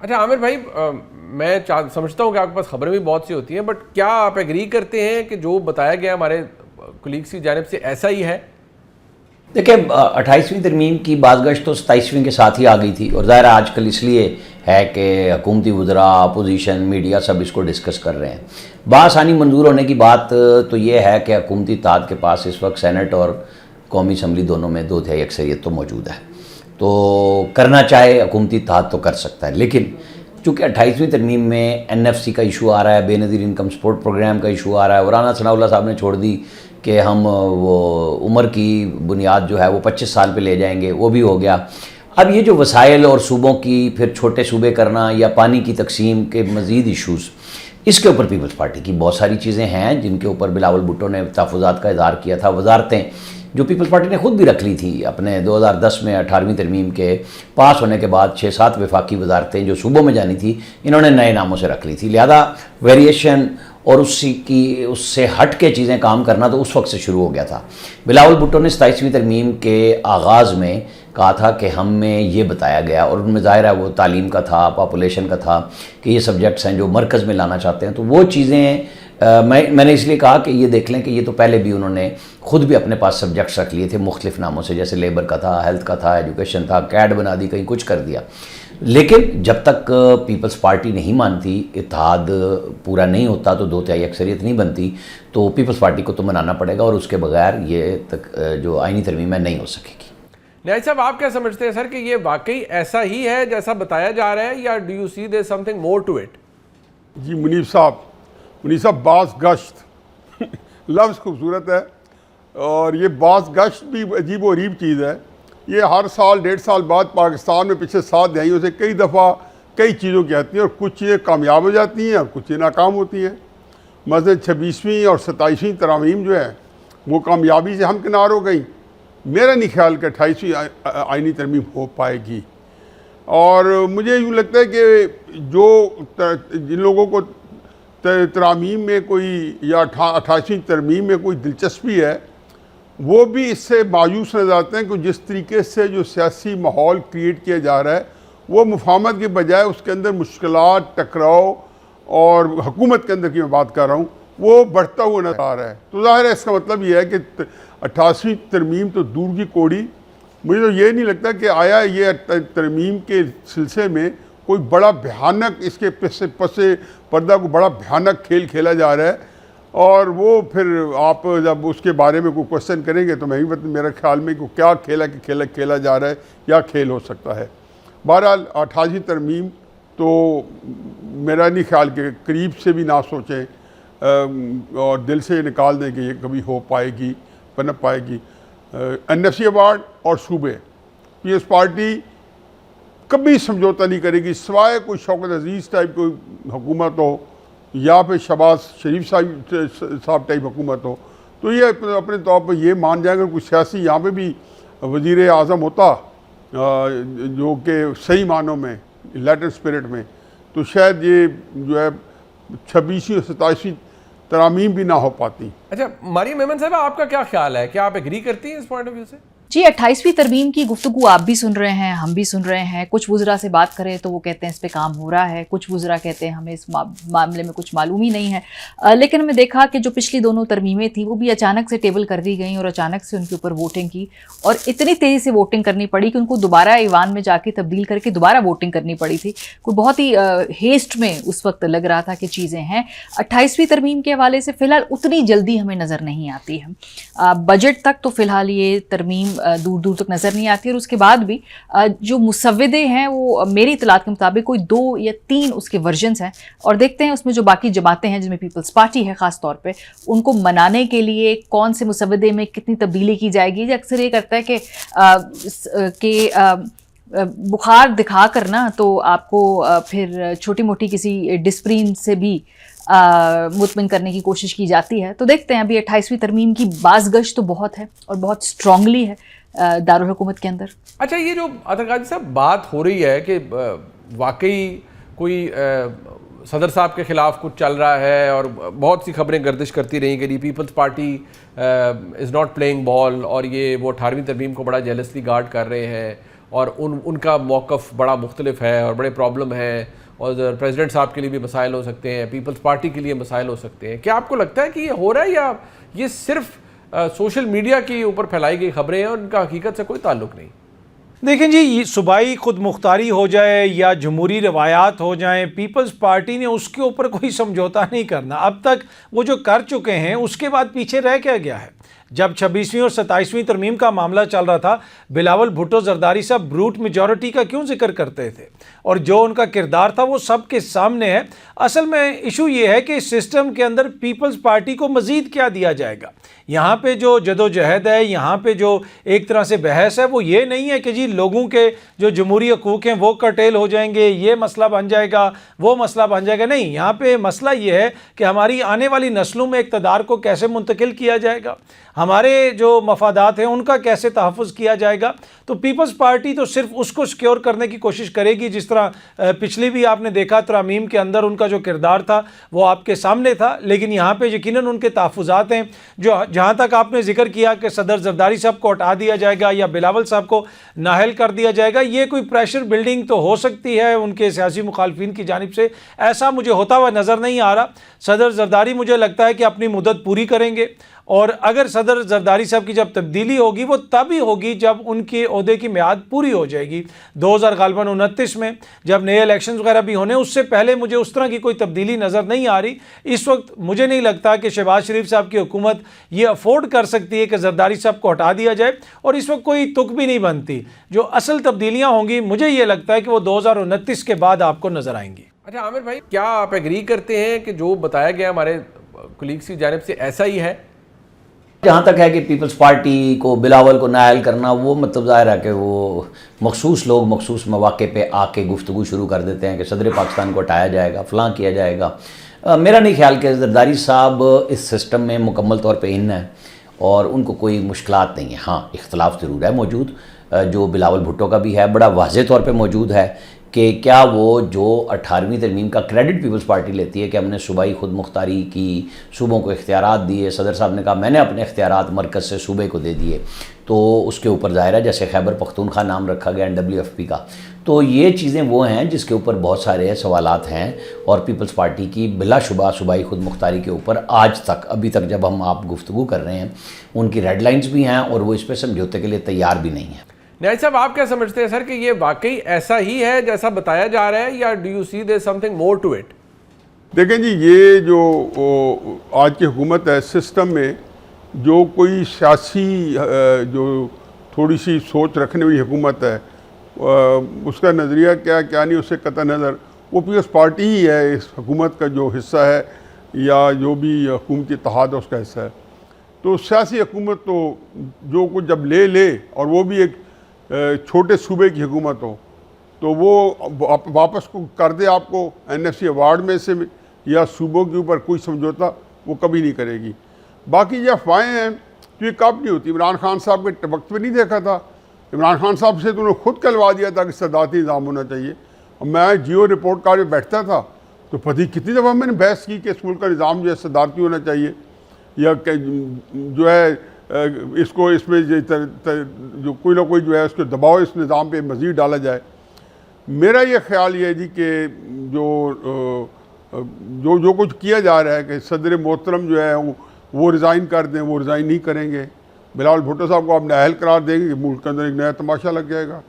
अच्छा आमिर भाई, मैं समझता हूँ कि आपके पास खबरें भी बहुत सी होती हैं, बट क्या आप एग्री करते हैं कि जो बताया गया हमारे कुलीग्स की जानिब से ऐसा ही है? देखिए, 28वीं तरमीम की बाज़गश्त तो 27वीं के साथ ही आ गई थी, और ज़ाहिर आजकल इसलिए है कि हुकूमती वज़रा, अपोजिशन, मीडिया सब इसको डिस्कस कर रहे हैं। बासानी मंजूर होने की बात तो ये है कि हुकूमती इत्तेहाद के पास इस वक्त सेनेट और कौमी असम्बली दोनों में 2/3 अक्सरियत तो मौजूद है, तो करना चाहे हुकूमती इत्तेहाद तो कर सकता है। लेकिन चूँकि 28वीं तरमीम में NFC का इशू आ रहा है, बेनज़ीर इनकम सपोर्ट प्रोग्राम का इशू आ रहा है, वराना सनाउल्लाह साहब ने छोड़ दी कि हम वो उम्र की बुनियाद जो है वो 25 साल पे ले जाएंगे, वो भी हो गया। अब ये जो वसाइल और सूबों की फिर छोटे सूबे करना या पानी की तकसीम के मज़ीद इशूज़, इसके ऊपर पीपल्स पार्टी की बहुत सारी चीज़ें हैं जिनके ऊपर बिलावल भुट्टो ने तहफ़्फ़ुज़ात का इज़हार किया था। वजारतें जो पीपल्स पार्टी ने ख़ुद भी रख ली थी अपने 2010 में 18वीं तरमीम के पास होने के बाद 6-7 वफाकी वजारतें जो सूबों में जानी थी, इन्होंने नए नामों से रख ली थी। लिहाजा वेरिएशन और उससे हट के चीज़ें काम करना तो उस वक्त से शुरू हो गया था। बिलावल भुट्टो ने 27वीं तरमीम के आगाज़ में कहा था कि हमें ये बताया गया, और उनमें ज़ाहिर है वो तालीम का था, पॉपुलेशन का था, कि ये सब्जेक्ट्स हैं जो मरकज़ में लाना चाहते हैं। तो वो चीज़ें मैंने इसलिए कहा कि ये देख लें कि ये तो पहले भी उन्होंने ख़ुद भी अपने पास सब्जेक्ट्स रख लिए थे मुख्तलिफ नामों से, जैसे लेबर का था, हेल्थ का था, एजुकेशन था, कैड बना दी, कहीं कुछ कर दिया। लेकिन जब तक पीपल्स पार्टी नहीं मानती, इत्तेहाद पूरा नहीं होता, तो 2/3 अक्सरियत नहीं बनती, तो पीपल्स पार्टी को तो मनाना पड़ेगा, और उसके बगैर ये जो आइनी तरमीम है नहीं हो सकेगी। न्याज़ साहब, आप क्या समझते हैं सर कि ये वाकई ऐसा ही है जैसा बताया जा रहा है, या do you see there something more to it? जी मुनीफ साहब बास गश्त लफ्ज़ खूबसूरत है, और ये बास गश्त भी अजीब व गरीब चीज़ है। ये हर साल 1.5 साल बाद पाकिस्तान में पिछले 7 दहाइयों से कई दफ़ा कई चीज़ों की आती हैं, और कुछ चीज़ें कामयाब हो जाती हैं और कुछ चीज़ें नाकाम होती हैं। मसलन 26वीं और 27वीं तरामीम जो है वो कामयाबी से हमकिनार हो गई। मेरा नहीं ख्याल कि 28वीं आइनी तरमीम हो पाएगी, और मुझे यूँ लगता है कि जो जिन लोगों को तरामीम में कोई या 28वीं तरमीम में कोई दिलचस्पी है, वो भी इससे मायूस नज़र आते हैं कि जिस तरीके से जो सियासी माहौल क्रिएट किया जा रहा है, वो मुफाहमत के बजाय उसके अंदर मुश्किलात, टकराव, और हुकूमत के अंदर की मैं बात कर रहा हूँ, वो बढ़ता हुआ नजर आ रहा है। तो ज़ाहिर है इसका मतलब ये है कि 28वीं तरमीम तो दूर की कौड़ी। मुझे तो ये नहीं लगता कि आया ये तरमीम के सिलसिले में कोई बड़ा भयानक, इसके पसे पर्दा को बड़ा भयानक खेल खेला जा रहा है, और वो फिर आप जब उसके बारे में कोई क्वेश्चन करेंगे तो मैं भी मेरे ख्याल में को क्या खेला जा रहा है, क्या खेल हो सकता है। बहरहाल 28वीं तरमीम तो मेरा नहीं ख्याल के करीब से भी ना सोचें और दिल से निकाल दें कि ये कभी हो पाएगी, पनप पाएगी। NFC अवार्ड और सूबे, पीपल्स पार्टी कभी समझौता नहीं करेगी, सिवाय कोई शौकत अजीज़ टाइप कोई हुकूमत हो या फिर शहबाज शरीफ साहब टाइप हुकूमत हो, तो ये अपने तौर पर ये मान जाएगा कुछ सियासी यहाँ पे भी वज़ीर आज़म होता जो कि सही मानों में लैटिन स्पिरिट में, तो शायद ये जो है 26वीं और 27वीं तरामीम भी ना हो पाती। अच्छा मरियम मेमन साहब, आपका क्या ख्याल है, क्या आप एग्री करती हैं इस पॉइंट ऑफ व्यू से? जी, 28वीं तरमीम की गुफ्तगू आप भी सुन रहे हैं, हम भी सुन रहे हैं। कुछ वुज़रा से बात करें तो वो कहते हैं इस पे काम हो रहा है, कुछ वुज़रा कहते हैं हमें इस मामले में कुछ मालूम ही नहीं है। लेकिन हमने देखा कि जो पिछली दोनों तरमीमें थी वो भी अचानक से टेबल कर दी गई और अचानक से उनके ऊपर वोटिंग की, और इतनी तेज़ी से वोटिंग करनी पड़ी कि उनको दोबारा ईवान में जाके तब्दील करके दोबारा वोटिंग करनी पड़ी थी। कोई बहुत ही हेस्ट में उस वक्त लग रहा था कि चीज़ें हैं। 28वीं तरमीम के हवाले से फ़िलहाल उतनी जल्दी हमें नज़र नहीं आती है। बजट तक तो फ़िलहाल ये तरमीम दूर दूर तक नज़र नहीं आती, और उसके बाद भी जो मुसव्विदे हैं वो मेरी इतलात के मुताबिक कोई 2 या 3 उसके वर्जन्स हैं, और देखते हैं उसमें जो बाकी जमातें हैं जिसमें पीपल्स पार्टी है ख़ास तौर पे, उनको मनाने के लिए कौन से मुसव्विदे में कितनी तब्दीली की जाएगी। अक्सर ये करता है कि बुखार दिखा कर ना तो आपको फिर छोटी मोटी किसी डिस्प्रिन से भी मुतमिन करने की कोशिश की जाती है। तो देखते हैं, अभी 28वीं तरमीम की बाज़गश्त तो बहुत है और बहुत स्ट्रांगली है दारुल हुकूमत के अंदर। अच्छा, ये जो अतर काजी साहब बात हो रही है कि वाकई कोई सदर साहब के ख़िलाफ़ कुछ चल रहा है, और बहुत सी खबरें गर्दिश करती रही कि Peoples Party is not playing ball, और ये वो 18वीं तरमीम को बड़ा जेलसली गार्ड कर रहे हैं, और उनका मौक़िफ़ बड़ा मुख्तलिफ है और बड़े प्रॉब्लम है, और प्रेसिडेंट साहब के लिए भी मसाइल हो सकते हैं, पीपल्स पार्टी के लिए मसाइल हो सकते हैं। क्या आपको लगता है कि ये हो रहा है, या ये सिर्फ सोशल मीडिया के ऊपर फैलाई गई खबरें हैं और उनका हकीकत से कोई ताल्लुक़ नहीं? देखें जी, ये सूबाई खुद मुख्तारी हो जाए या जमहूरी रवायात हो जाएं, पीपल्स पार्टी ने उसके ऊपर कोई समझौता नहीं करना। अब तक वो जो कर चुके हैं उसके बाद पीछे रह क्या गया है। जब 26वीं और 27वीं तरमीम का मामला चल रहा था, बिलावल भुट्टो जरदारी साहब ब्रूट मेजॉरिटी का क्यों जिक्र करते थे, और जो उनका किरदार था वो सबके सामने है। असल में इशू ये है कि सिस्टम के अंदर पीपल्स पार्टी को मज़ीद क्या दिया जाएगा। यहाँ पे जो जदोजहद है, यहाँ पे जो एक तरह से बहस है, वो ये नहीं है कि जी लोगों के जो जमहूरी हकूक़ हैं वो कर्टेल हो जाएंगे, ये मसला बन जाएगा, वो मसला बन जाएगा। नहीं, यहाँ पे मसला ये है कि हमारी आने वाली नस्लों में इक़्तिदार को कैसे मुंतकिल किया जाएगा, हमारे जो मफादात हैं उनका कैसे तहफ़्फ़ुज़ किया जाएगा। तो पीपल्स पार्टी तो सिर्फ उसको सिक्योर करने की कोशिश करेगी, जिस तरह पिछली भी आपने देखा तरामीम के अंदर उनका जो किरदार था वो आपके सामने था। लेकिन यहाँ पे यकीनन उनके तहफ़्फ़ुज़ात हैं। जो जहाँ तक आपने जिक्र किया कि सदर जरदारी साहब को हटा दिया जाएगा या बिलावल साहब को नाअहल कर दिया जाएगा, ये कोई प्रेशर बिल्डिंग तो हो सकती है उनके सियासी मुखालफिन की जानिब से, ऐसा मुझे होता हुआ नज़र नहीं आ रहा। सदर जरदारी मुझे लगता है कि अपनी मुद्दत पूरी करेंगे, और अगर सदर जरदारी साहब की जब तब्दीली होगी वो तब ही होगी जब उनके ओहदे की मियाद पूरी हो जाएगी 2029 में, जब नए इलेक्शन वगैरह भी होने। उससे पहले मुझे उस तरह की कोई तब्दीली नज़र नहीं आ रही। इस वक्त मुझे नहीं लगता कि शहबाज शरीफ साहब की हुकूमत ये अफोर्ड कर सकती है कि जरदारी साहब को हटा दिया जाए, और इस वक्त कोई तुक भी नहीं बनती। जो असल तब्दीलियाँ होंगी मुझे ये लगता है कि वो 2029 के बाद आपको नज़र आएंगी। अच्छा आमिर भाई, क्या आप एग्री करते हैं कि जो बताया गया हमारे कलीग्स की जानिब से ऐसा ही है? जहाँ तक है कि पीपल्स पार्टी को बिलावल को नाअहल करना, वो मतलब ज़ाहिर है कि वो मखसूस लोग मखसूस मौके पे आके गुफ्तगू शुरू कर देते हैं कि सदर पाकिस्तान को हटाया जाएगा, फ़लाँ किया जाएगा। मेरा नहीं ख्याल कि जरदारी साहब इस सिस्टम में मुकम्मल तौर पे इन है और उनको कोई मुश्किलात नहीं है। हाँ, इख्तलाफ ज़रूर है मौजूद, जो बिलावल भुट्टो का भी है, बड़ा वाज़ेह तौर पे मौजूद है कि क्या वो जो 18वीं तरमीम का क्रेडिट पीपल्स पार्टी लेती है कि हमने सूबाई खुद मुख्तारी की, सूबों को इख्तियारात दिए, सदर साहब ने कहा मैंने अपने इख्तियारात मरकज़ से सूबे को दे दिए, तो उसके ऊपर ज़ाहिर है जैसे खैबर पख्तूनख्वा नाम रखा गया NWFP का, तो ये चीज़ें वो हैं जिसके ऊपर बहुत सारे सवालात हैं। और पीपल्स पार्टी की बिलाशुबा सूबाई खुद मुख्तारी के ऊपर आज तक, अभी तक जब हम आप गुफ्तगू कर रहे हैं, उनकी रेड लाइन्स भी हैं और वो इस पर समझौते के लिए तैयार भी नहीं है। न्याय साहब, आप क्या समझते हैं सर कि ये वाकई ऐसा ही है जैसा बताया जा रहा है, या do you see there something more to it? देखें जी, ये जो आज की हुकूमत है, सिस्टम में जो कोई सियासी जो थोड़ी सी सोच रखने वाली हुकूमत है, उसका नज़रिया क्या नहीं, उससे कतई नज़र वो पीपल्स पार्टी ही है इस हुकूमत का जो हिस्सा है, या जो भी हुकूमती इत्तेहाद है उसका हिस्सा है। तो सियासी हुकूमत तो जो कुछ जब ले और वो भी एक छोटे सूबे की हुकूमत हो, तो वो वापस को कर दे आपको NFC अवार्ड में से, या सूबों के ऊपर कोई समझौता वो कभी नहीं करेगी। बाकी ये अफवाहें हैं तो ये कब नहीं होती। इमरान खान साहब के वक्त में नहीं देखा था, इमरान खान साहब से तो उन्होंने खुद कहलवा दिया था कि सदाती निज़ाम होना चाहिए। और मैं जियो रिपोर्ट कार्ड में बैठता था तो पता कितनी दफ़ा मैंने बहस की कि इस मुल्क का निज़ाम जो है सदारती होना चाहिए, या जो है इसको इसमें जो कोई ना कोई जो है उसको दबाव इस निज़ाम पे मज़ीद डाला जाए। मेरा ये ख्याल ये है जी कि जो कुछ किया जा रहा है कि सदर मोहतरम जो है वो रिज़ाइन कर दें, वो रिज़ाइन नहीं करेंगे। बिलावल भुट्टो साहब को आप नाअहल करार देंगे कि मुल्क के अंदर एक नया तमाशा लग जाएगा।